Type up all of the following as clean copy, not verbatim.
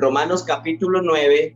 Romanos capítulo 9,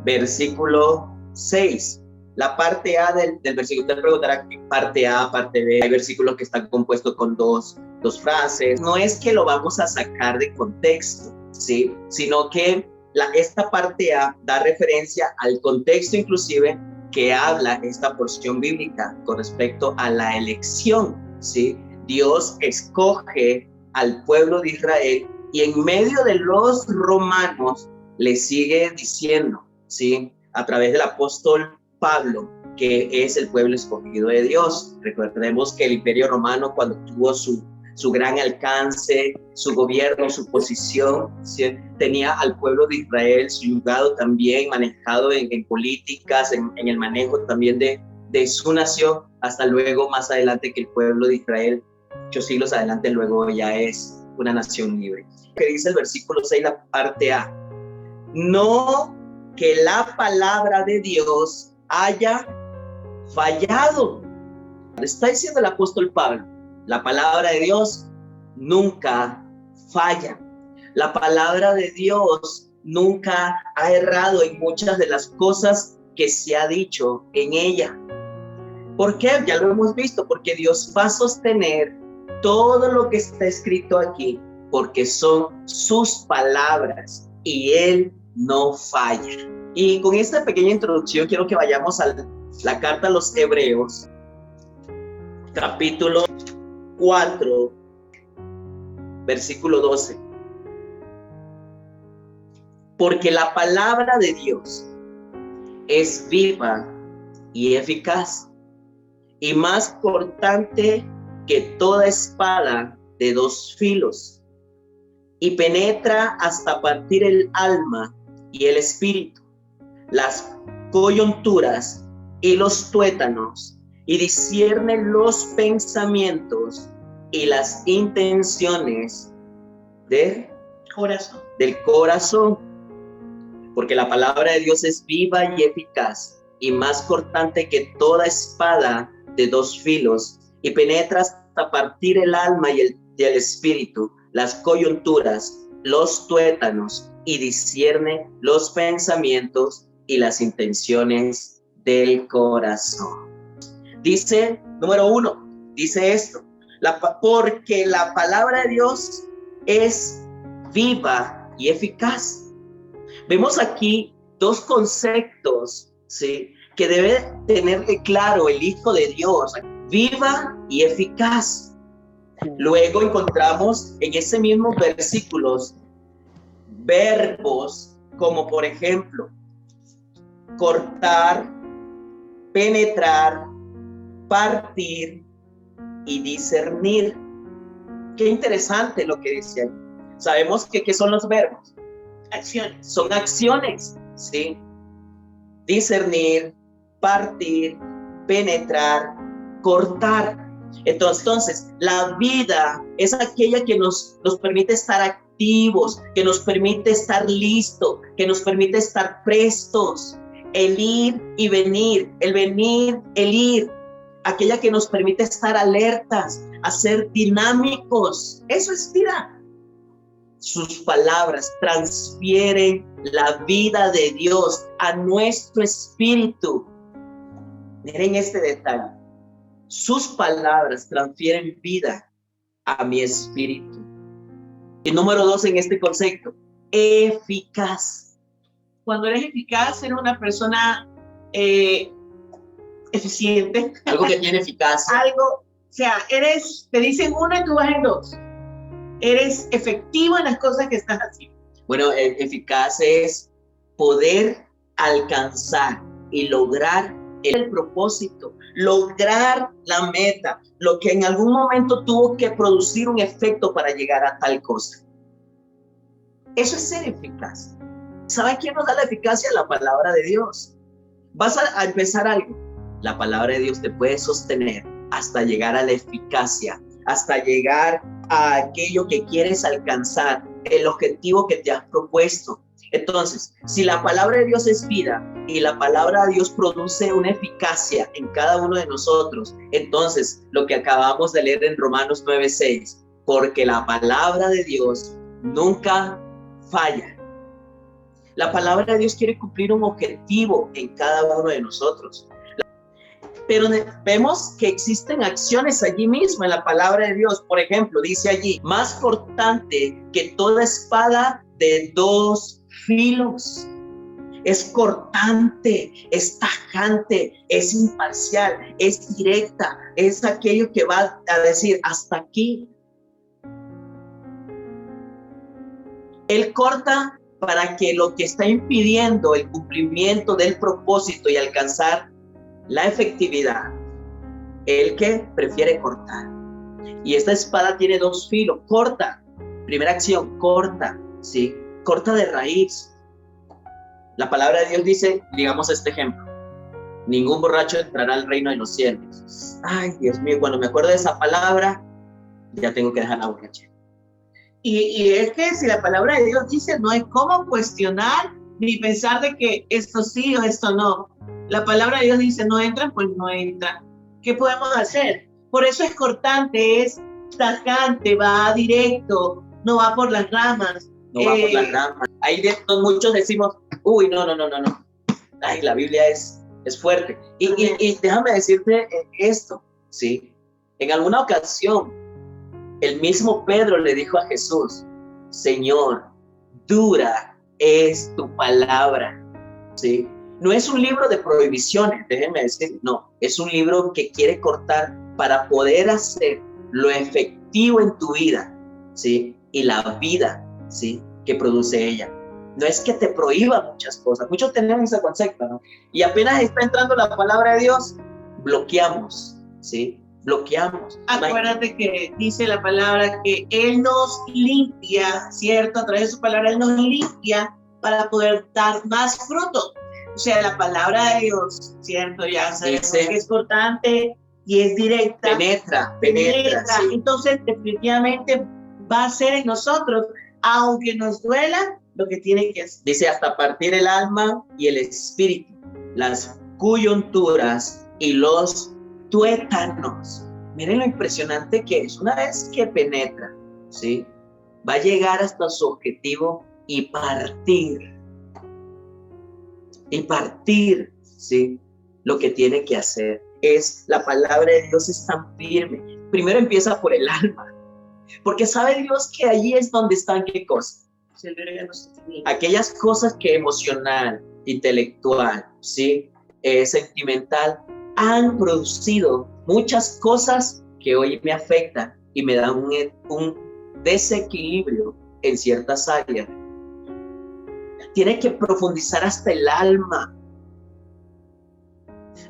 versículo 6. La parte A del versículo, te preguntará qué parte A, parte B. Hay versículos que están compuestos con dos frases. No es que lo vamos a sacar de contexto, ¿sí? Sino que esta parte A da referencia al contexto inclusive que habla esta porción bíblica con respecto a la elección, ¿sí? Dios escoge al pueblo de Israel y en medio de los romanos le sigue diciendo, ¿sí? A través del apóstol Pablo, que es el pueblo escogido de Dios. Recordemos que el Imperio Romano, cuando tuvo su gran alcance, su gobierno, su posición, ¿sí? Tenía al pueblo de Israel subyugado también, manejado en políticas, en el manejo también de su nación, hasta luego más adelante que el pueblo de Israel, 8 siglos adelante, luego ya es una nación libre. Que dice el versículo 6, la parte A: no que la palabra de Dios haya fallado. Está diciendo el apóstol Pablo, la palabra de Dios nunca falla. La palabra de Dios nunca ha errado en muchas de las cosas que se ha dicho en ella. ¿Por qué? Ya lo hemos visto, porque Dios va a sostener todo lo que está escrito aquí, porque son sus palabras y Él no falla. Y con esta pequeña introducción quiero que vayamos a la carta a los Hebreos, capítulo 4, versículo 12. Porque la palabra de Dios es viva y eficaz, y más cortante que toda espada de 2 filos, y penetra hasta partir el alma y el espíritu, las coyunturas y los tuétanos, y discierne los pensamientos y las intenciones del corazón. Porque la palabra de Dios es viva y eficaz, y más cortante que toda espada de 2 filos, y penetra hasta partir el alma y el espíritu, las coyunturas, los tuétanos, y discierne los pensamientos y las intenciones del corazón. Dice, número 1, dice esto: porque la palabra de Dios es viva y eficaz. Vemos aquí 2 conceptos, ¿sí?, que debe tener claro el Hijo de Dios: viva y eficaz. Luego encontramos en ese mismo versículos verbos como, por ejemplo, cortar, penetrar, partir y discernir. Qué interesante lo que dice ahí. Sabemos que ¿qué son los verbos? Acciones. Son acciones, ¿sí? Discernir, partir, penetrar, cortar. Entonces, la vida es aquella que nos permite estar activos, que nos permite estar listos, que nos permite estar prestos. El ir y venir, el venir, el ir. Aquella que nos permite estar alertas, a ser dinámicos. Eso es vida. Sus palabras transfieren la vida de Dios a nuestro espíritu. Miren este detalle. Sus palabras transfieren vida a mi espíritu. Y número 2 en este concepto: eficaz. Cuando eres eficaz, eres una persona eficiente. Algo que tiene eficacia. O sea, te dicen 1 y tú vas en 2. Eres efectivo en las cosas que estás haciendo. Bueno, eficaz es poder alcanzar y lograr el propósito, lograr la meta, lo que en algún momento tuvo que producir un efecto para llegar a tal cosa. Eso es ser eficaz. ¿Sabe quién nos da la eficacia? La palabra de Dios. Vas a empezar algo. La palabra de Dios te puede sostener hasta llegar a la eficacia, hasta llegar a aquello que quieres alcanzar, el objetivo que te has propuesto. Entonces, si la palabra de Dios es vida y la palabra de Dios produce una eficacia en cada uno de nosotros, entonces lo que acabamos de leer en Romanos 9:6, porque la palabra de Dios nunca falla. La palabra de Dios quiere cumplir un objetivo en cada uno de nosotros. Pero vemos que existen acciones allí mismo en la palabra de Dios. Por ejemplo, dice allí, más cortante que toda espada de dos filos. Es cortante, es tajante, es imparcial, es directa, es aquello que va a decir hasta aquí. Él corta para que lo que está impidiendo el cumplimiento del propósito y alcanzar la efectividad, el que prefiere cortar. Y esta espada tiene dos filos, corta. Primera acción, corta, ¿sí? Corta de raíz. La palabra de Dios dice, digamos este ejemplo, ningún borracho entrará al reino de los cielos. Ay, Dios mío, cuando me acuerdo de esa palabra, ya tengo que dejar la borrachera. Y es que si la palabra de Dios dice, no hay cómo cuestionar ni pensar de que esto sí o esto no. La palabra de Dios dice, no entran, pues no entran. ¿Qué podemos hacer? Por eso es cortante, es tajante, va directo, no va por las ramas. No va por las ramas. Ahí muchos decimos, uy, no. Ay, la Biblia es fuerte. Y déjame decirte esto, ¿sí? En alguna ocasión, el mismo Pedro le dijo a Jesús, Señor, dura es tu palabra, ¿sí? No es un libro de prohibiciones, déjenme decir, no, es un libro que quiere cortar para poder hacer lo efectivo en tu vida, ¿sí? Y la vida, ¿sí? Que produce ella. No es que te prohíba muchas cosas, muchos tenemos ese concepto, ¿no? Y apenas está entrando la palabra de Dios, bloqueamos, ¿sí? Bloqueamos. Acuérdate que dice la palabra que Él nos limpia, ¿cierto? A través de su palabra Él nos limpia para poder dar más fruto. O sea, la palabra de Dios, ¿cierto? Ya sabemos que es cortante y es directa. Penetra. Sí. Entonces, definitivamente va a ser en nosotros, aunque nos duela, lo que tiene que hacer. Dice, hasta partir el alma y el espíritu, las coyunturas y los tuétanos. Miren lo impresionante que es. Una vez que penetra, ¿sí? Va a llegar hasta su objetivo y partir, ¿sí? Lo que tiene que hacer es, la palabra de Dios es tan firme. Primero empieza por el alma, porque sabe Dios que allí es donde están, ¿qué cosas? Aquellas cosas que emocional, intelectual, ¿sí? Sentimental, han producido muchas cosas que hoy me afectan y me dan un desequilibrio en ciertas áreas. Tiene que profundizar hasta el alma.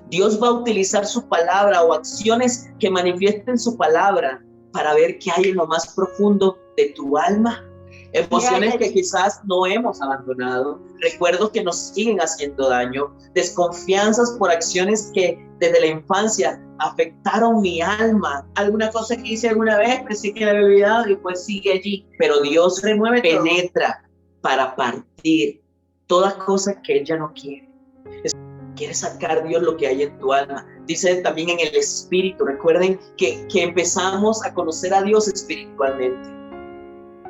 Dios va a utilizar su palabra o acciones que manifiesten su palabra para ver qué hay en lo más profundo de tu alma. Emociones que quizás no hemos abandonado, recuerdos que nos siguen haciendo daño, desconfianzas por acciones que desde la infancia afectaron mi alma. Alguna cosa que hice alguna vez, pensé que la había olvidado y pues sigue allí. Pero Dios penetra para partir toda cosa que Él ya no quiere. Quiere sacar Dios lo que hay en tu alma. Dice también en el espíritu. Recuerden que empezamos a conocer a Dios espiritualmente.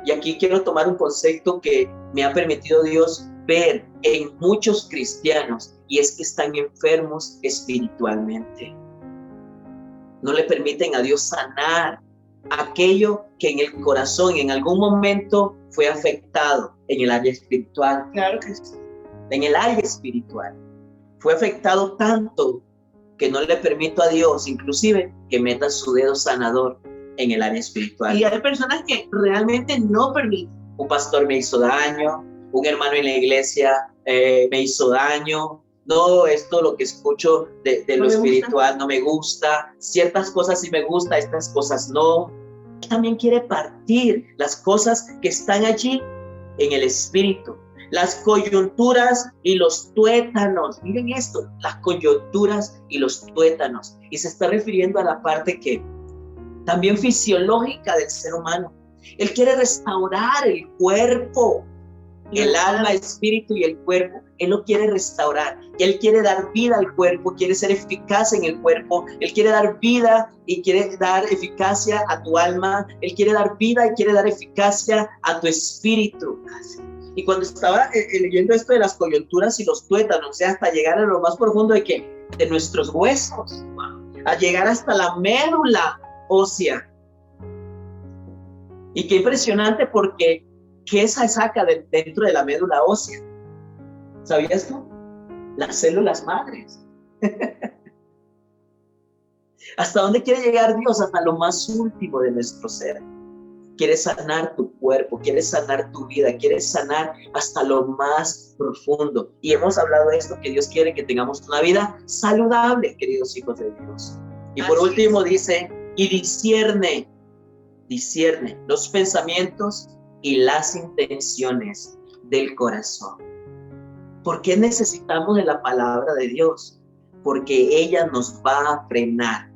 Y aquí quiero tomar un concepto que me ha permitido Dios ver en muchos cristianos, y es que están enfermos espiritualmente. No le permiten a Dios sanar aquello que en el corazón en algún momento fue afectado en el área espiritual. Claro que sí. En el área espiritual. Fue afectado tanto que no le permito a Dios, inclusive, que meta su dedo sanador en el área espiritual. Y hay personas que realmente no permiten. Un pastor me hizo daño, un hermano en la iglesia me hizo daño. No, esto lo que escucho de lo espiritual no me gusta. Ciertas cosas sí me gusta, estas cosas no. También quiere partir las cosas que están allí en el espíritu. Las coyunturas y los tuétanos. Miren esto, las coyunturas y los tuétanos. Y se está refiriendo a la parte que también fisiológica del ser humano. Él quiere restaurar el cuerpo, el alma, el espíritu y el cuerpo. Él lo quiere restaurar. Él quiere dar vida al cuerpo, quiere ser eficaz en el cuerpo. Él quiere dar vida y quiere dar eficacia a tu alma. Él quiere dar vida y quiere dar eficacia a tu espíritu. Y cuando estaba leyendo esto de las coyunturas y los tuétanos, o sea, hasta llegar a lo más profundo de nuestros huesos, a llegar hasta la médula ósea. Y qué impresionante, porque ¿qué se saca dentro de la médula ósea? ¿Sabías tú? Las células madres. ¿Hasta dónde quiere llegar Dios? Hasta lo más último de nuestro ser. Quiere sanar tu cuerpo, quiere sanar tu vida, quiere sanar hasta lo más profundo. Y hemos hablado de esto, que Dios quiere que tengamos una vida saludable, queridos hijos de Dios. Y por último dice, y discierne los pensamientos y las intenciones del corazón. ¿Por qué necesitamos de la palabra de Dios? Porque ella nos va a frenar,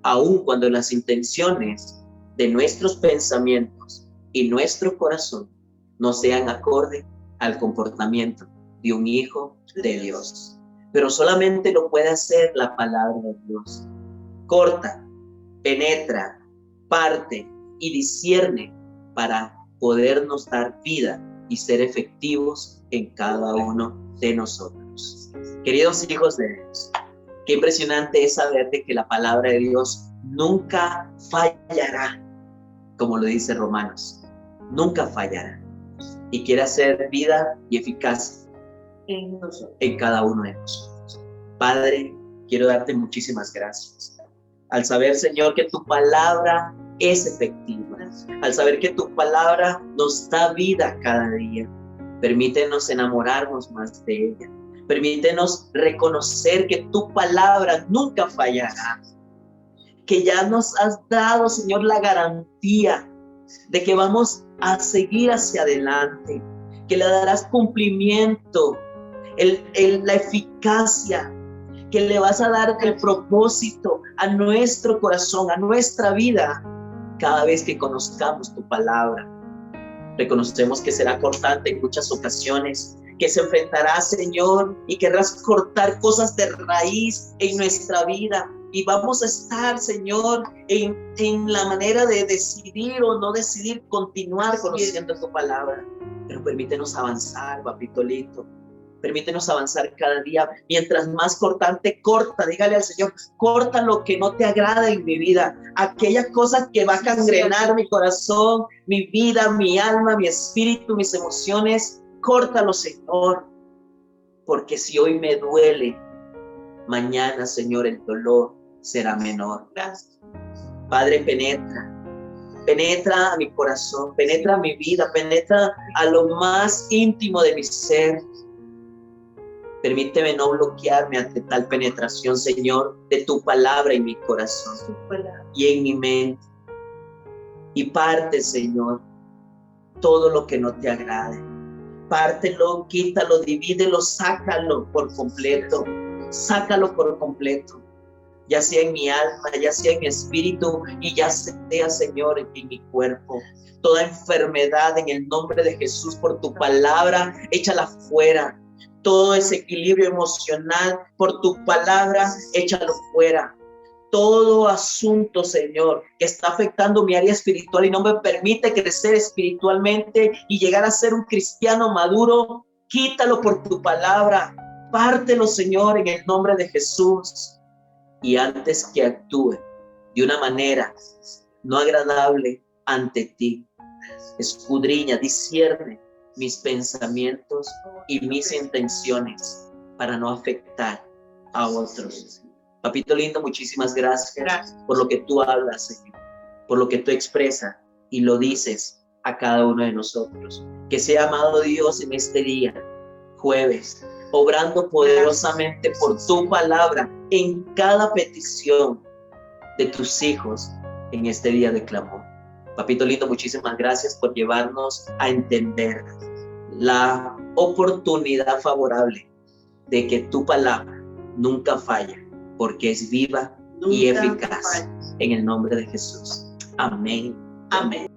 aun cuando las intenciones de nuestros pensamientos y nuestro corazón no sean acorde al comportamiento de un hijo de Dios. Pero solamente lo puede hacer la palabra de Dios. Corta, penetra, parte y discierne para podernos dar vida y ser efectivos en cada uno de nosotros. Queridos hijos de Dios, qué impresionante es saber de que la palabra de Dios nunca fallará, como lo dice Romanos, nunca fallará, y quiere hacer vida y eficaz en cada uno de nosotros. Padre, quiero darte muchísimas gracias al saber, Señor, que tu palabra es efectiva, al saber que tu palabra nos da vida cada día. Permítenos enamorarnos más de ella. Permítenos reconocer que tu palabra nunca fallará, que ya nos has dado, Señor, la garantía de que vamos a seguir hacia adelante, que le darás cumplimiento, la eficacia, que le vas a dar el propósito a nuestro corazón, a nuestra vida, cada vez que conozcamos tu palabra. Reconocemos que será cortante en muchas ocasiones, que se enfrentará, Señor, y querrás cortar cosas de raíz en nuestra vida. Y vamos a estar, Señor, en la manera de decidir o no decidir continuar conociendo tu palabra. Pero permítenos avanzar, papito lindo. Permítenos avanzar cada día. Mientras más cortante, corta. Dígale al Señor, corta lo que no te agrada en mi vida. Aquellas cosas que va a gangrenar mi corazón, mi vida, mi alma, mi espíritu, mis emociones. Córtalo, Señor. Porque si hoy me duele, mañana, Señor, el dolor será menor. Gracias. Padre, penetra a mi corazón, penetra a mi vida, penetra a lo más íntimo de mi ser. Permíteme no bloquearme ante tal penetración, Señor, de tu palabra en mi corazón y en mi mente. Y parte, Señor, todo lo que no te agrade. Pártelo, quítalo, divídelo, sácalo por completo. Sácalo por completo. Ya sea en mi alma, ya sea en mi espíritu y ya sea, Señor, en mi cuerpo. Toda enfermedad en el nombre de Jesús, por tu palabra, échala fuera. Todo desequilibrio emocional, por tu palabra, échalo fuera. Todo asunto, Señor, que está afectando mi área espiritual y no me permite crecer espiritualmente y llegar a ser un cristiano maduro, quítalo por tu palabra. Pártelo, Señor, en el nombre de Jesús. Y antes que actúe de una manera no agradable ante ti, escudriña, discierne mis pensamientos y mis intenciones para no afectar a otros. Papito lindo, muchísimas gracias por lo que tú hablas, Señor, por lo que tú expresas y lo dices a cada uno de nosotros. Que sea, amado Dios, en este día, jueves, obrando poderosamente por tu palabra en cada petición de tus hijos en este día de clamor. Papito lindo, muchísimas gracias por llevarnos a entender la oportunidad favorable de que tu palabra nunca falla, porque es viva y eficaz. En el nombre de Jesús. Amén. Amén.